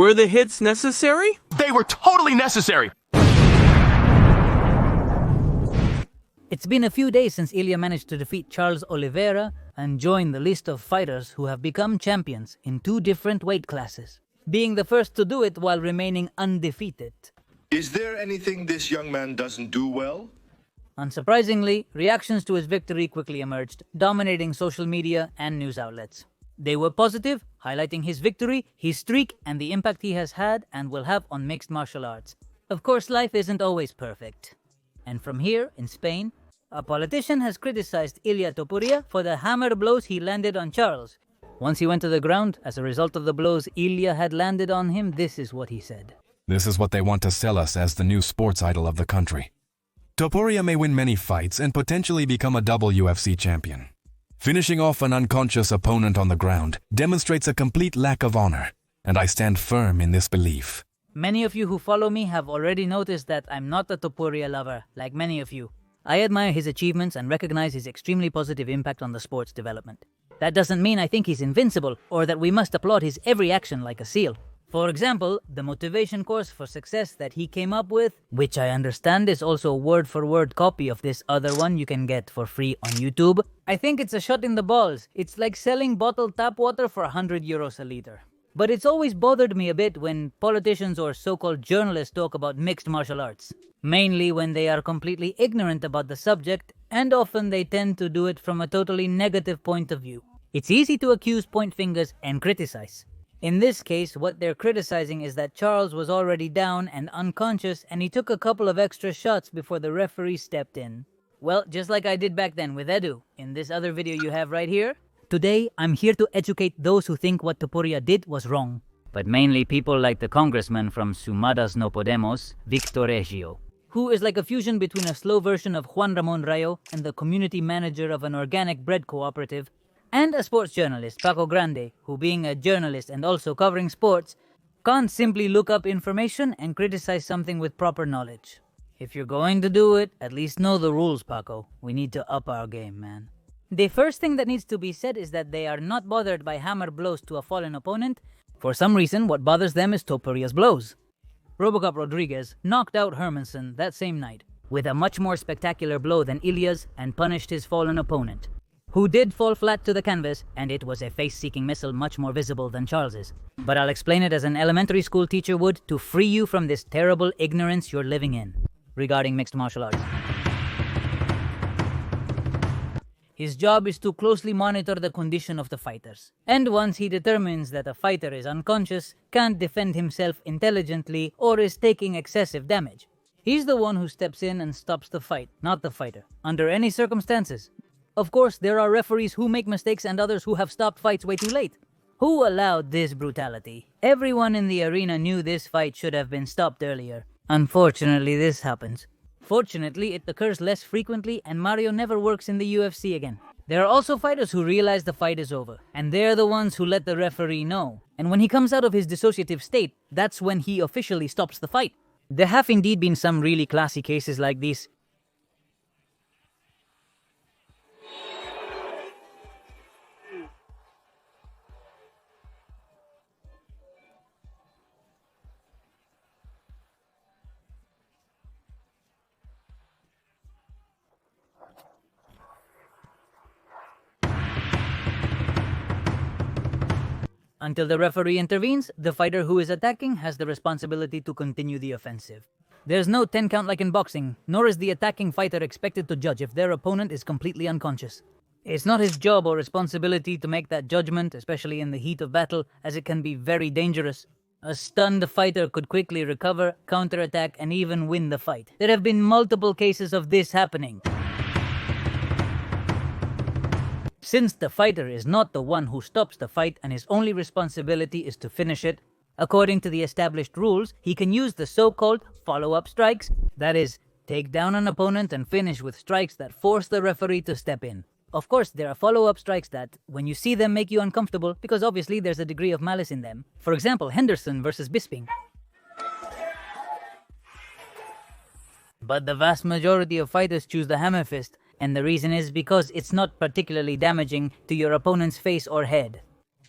Were the hits necessary? They were totally necessary! It's been a few days since Ilya managed to defeat Charles Oliveira and join the list of fighters who have become champions in 2 different weight classes, being the first to do it while remaining undefeated. Is there anything this young man doesn't do well? Unsurprisingly, reactions to his victory quickly emerged, dominating social media and news outlets. They were positive, highlighting his victory, his streak, and the impact he has had and will have on mixed martial arts. Of course, life isn't always perfect. And from here, in Spain, a politician has criticized Ilya Topuria for the hammer blows he landed on Charles. Once he went to the ground, as a result of the blows Ilya had landed on him, this is what he said. This is what they want to sell us as the new sports idol of the country. Topuria may win many fights and potentially become a double UFC champion. Finishing off an unconscious opponent on the ground demonstrates a complete lack of honor, and I stand firm in this belief. Many of you who follow me have already noticed that I'm not a Topuria lover, like many of you. I admire his achievements and recognize his extremely positive impact on the sport's development. That doesn't mean I think he's invincible, or that we must applaud his every action like a seal. For example, the motivation course for success that he came up with, which I understand is also a word-for-word copy of this other one you can get for free on YouTube, I think it's a shot in the balls. It's like selling bottled tap water for 100 euros a liter. But it's always bothered me a bit when politicians or so-called journalists talk about mixed martial arts. Mainly when they are completely ignorant about the subject, and often they tend to do it from a totally negative point of view. It's easy to accuse, point fingers, and criticize. In this case, what they're criticizing is that Charles was already down and unconscious, and he took a couple of extra shots before the referee stepped in. Well, just like I did back then with Edu, in this other video you have right here. Today, I'm here to educate those who think what Topuria did was wrong. But mainly people like the congressman from Sumadas no Podemos, Victor Reggio, who is like a fusion between a slow version of Juan Ramon Rayo and the community manager of an organic bread cooperative, and a sports journalist, Paco Grande, who being a journalist and also covering sports, can't simply look up information and criticize something with proper knowledge. If you're going to do it, at least know the rules, Paco. We need to up our game, man. The first thing that needs to be said is that they are not bothered by hammer blows to a fallen opponent. For some reason, what bothers them is Topuria's blows. Robocop Rodriguez knocked out Hermanson that same night, with a much more spectacular blow than Ilya's, and punished his fallen opponent, who did fall flat to the canvas, and it was a face-seeking missile much more visible than Charles's. But I'll explain it as an elementary school teacher would to free you from this terrible ignorance you're living in regarding mixed martial arts. His job is to closely monitor the condition of the fighters. And once he determines that a fighter is unconscious, can't defend himself intelligently, or is taking excessive damage, he's the one who steps in and stops the fight, not the fighter, under any circumstances. Of course, there are referees who make mistakes and others who have stopped fights way too late. Who allowed this brutality? Everyone in the arena knew this fight should have been stopped earlier. Unfortunately, this happens. Fortunately, it occurs less frequently, and Mario never works in the UFC again. There are also fighters who realize the fight is over, and they're the ones who let the referee know. And when he comes out of his dissociative state, that's when he officially stops the fight. There have indeed been some really classy cases like these. Until the referee intervenes, the fighter who is attacking has the responsibility to continue the offensive. There's no 10 count like in boxing, nor is the attacking fighter expected to judge if their opponent is completely unconscious. It's not his job or responsibility to make that judgment, especially in the heat of battle, as it can be very dangerous. A stunned fighter could quickly recover, counterattack, and even win the fight. There have been multiple cases of this happening. Since the fighter is not the one who stops the fight and his only responsibility is to finish it, according to the established rules, he can use the so-called follow-up strikes, that is, take down an opponent and finish with strikes that force the referee to step in. Of course, there are follow-up strikes that, when you see them, make you uncomfortable, because obviously there's a degree of malice in them. For example, Henderson versus Bisping. But the vast majority of fighters choose the hammer fist, and the reason is because it's not particularly damaging to your opponent's face or head.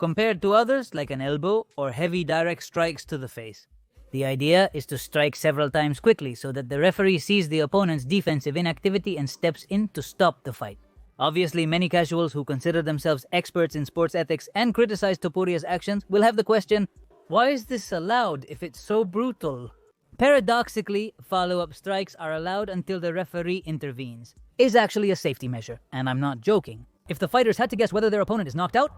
compared to others like an elbow or heavy direct strikes to the face. The idea is to strike several times quickly so that the referee sees the opponent's defensive inactivity and steps in to stop the fight. Obviously, many casuals who consider themselves experts in sports ethics and criticize Topuria's actions will have the question, why is this allowed if it's so brutal? Paradoxically, follow-up strikes are allowed until the referee intervenes. Is actually a safety measure, and I'm not joking. If the fighters had to guess whether their opponent is knocked out,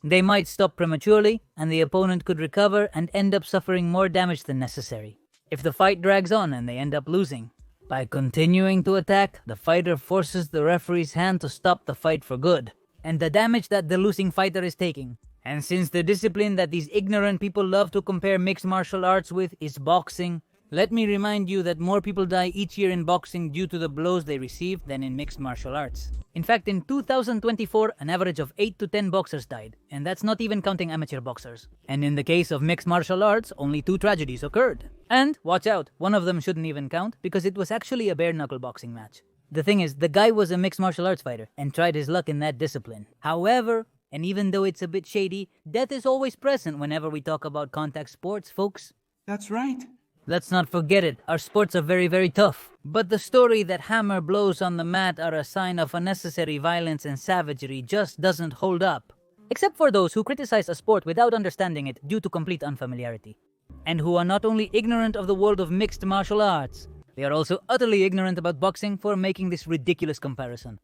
they might stop prematurely, and the opponent could recover and end up suffering more damage than necessary. If the fight drags on and they end up losing, by continuing to attack, the fighter forces the referee's hand to stop the fight for good, and the damage that the losing fighter is taking. And since the discipline that these ignorant people love to compare mixed martial arts with is boxing, let me remind you that more people die each year in boxing due to the blows they receive than in mixed martial arts. In fact, in 2024, an average of 8 to 10 boxers died, and that's not even counting amateur boxers. And in the case of mixed martial arts, only 2 tragedies occurred. And, watch out, one of them shouldn't even count, because it was actually a bare-knuckle boxing match. The thing is, the guy was a mixed martial arts fighter, and tried his luck in that discipline. However, and even though it's a bit shady, death is always present whenever we talk about contact sports, folks. That's right. Let's not forget it, our sports are very, very tough. But the story that hammer blows on the mat are a sign of unnecessary violence and savagery just doesn't hold up. Except for those who criticize a sport without understanding it due to complete unfamiliarity. And who are not only ignorant of the world of mixed martial arts, they are also utterly ignorant about boxing for making this ridiculous comparison.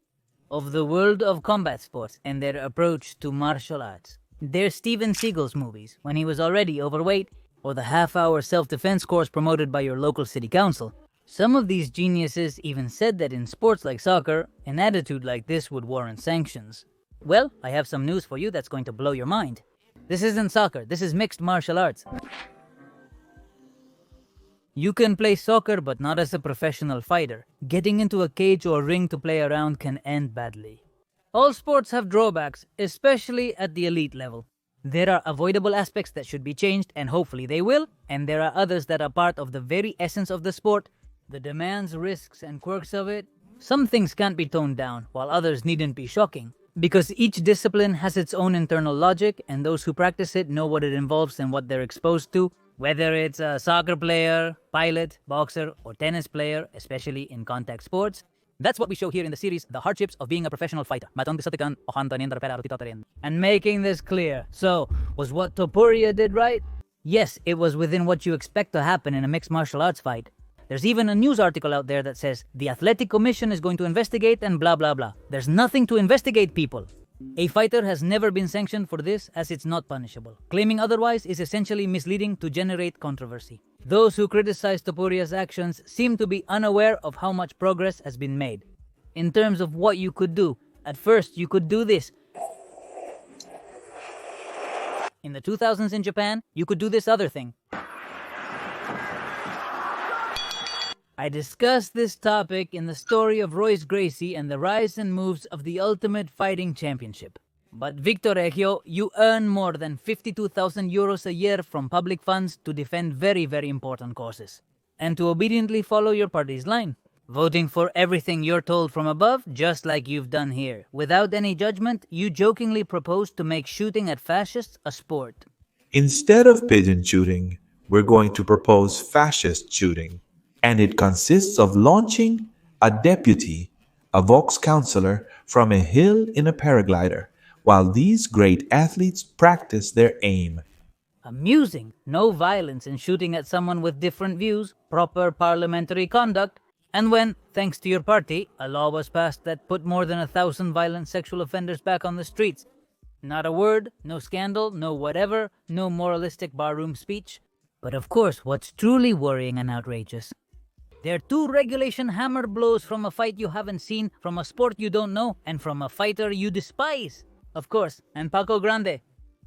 Of the world of combat sports and their approach to martial arts. There's Steven Seagal's movies, when he was already overweight, or the half-hour self-defense course promoted by your local city council. Some of these geniuses even said that in sports like soccer, an attitude like this would warrant sanctions. Well, I have some news for you that's going to blow your mind. This isn't soccer, this is mixed martial arts. You can play soccer but not as a professional fighter. Getting into a cage or ring to play around can end badly. All sports have drawbacks, especially at the elite level. There are avoidable aspects that should be changed, and hopefully they will, and there are others that are part of the very essence of the sport, the demands, risks, and quirks of it. Some things can't be toned down, while others needn't be shocking, because each discipline has its own internal logic, and those who practice it know what it involves and what they're exposed to, whether it's a soccer player, pilot, boxer, or tennis player, especially in contact sports. That's what we show here in the series, The Hardships of Being a Professional Fighter. And making this clear, so, was what Topuria did right? Yes, it was within what you expect to happen in a mixed martial arts fight. There's even a news article out there that says, the Athletic Commission is going to investigate and blah blah blah. There's nothing to investigate, people. A fighter has never been sanctioned for this as it's not punishable. Claiming otherwise is essentially misleading to generate controversy. Those who criticize Topuria's actions seem to be unaware of how much progress has been made. In terms of what you could do, at first you could do this. In the 2000s in Japan, you could do this other thing. I discussed this topic in the story of Royce Gracie and the rise and moves of the Ultimate Fighting Championship. But Victor Regio, you earn more than 52,000 euros a year from public funds to defend very, very important causes. And to obediently follow your party's line. Voting for everything you're told from above, just like you've done here. Without any judgment, you jokingly proposed to make shooting at fascists a sport. Instead of pigeon shooting, we're going to propose fascist shooting. And it consists of launching a deputy, a Vox counselor, from a hill in a paraglider, while these great athletes practice their aim. Amusing. No violence in shooting at someone with different views, proper parliamentary conduct, and when, thanks to your party, a law was passed that put more than 1,000 violent sexual offenders back on the streets. Not a word, no scandal, no whatever, no moralistic barroom speech. But of course, what's truly worrying and outrageous, they're 2 regulation hammer blows from a fight you haven't seen, from a sport you don't know, and from a fighter you despise. Of course, and Paco Grande.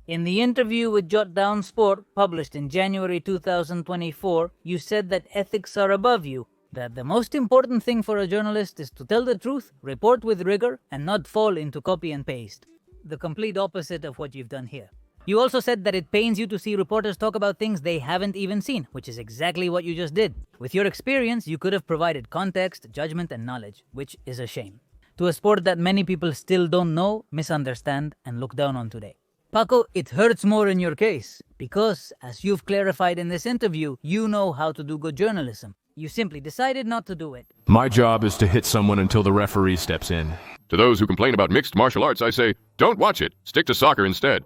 In the interview with Jot Down Sport, published in January 2024, you said that ethics are above you, that the most important thing for a journalist is to tell the truth, report with rigor, and not fall into copy and paste. The complete opposite of what you've done here. You also said that it pains you to see reporters talk about things they haven't even seen, which is exactly what you just did. With your experience, you could have provided context, judgment, and knowledge, which is a shame. to a sport that many people still don't know, misunderstand, and look down on today. Paco, it hurts more in your case, because, as you've clarified in this interview, you know how to do good journalism. You simply decided not to do it. My job is to hit someone until the referee steps in. To those who complain about mixed martial arts, I say, don't watch it. Stick to soccer instead.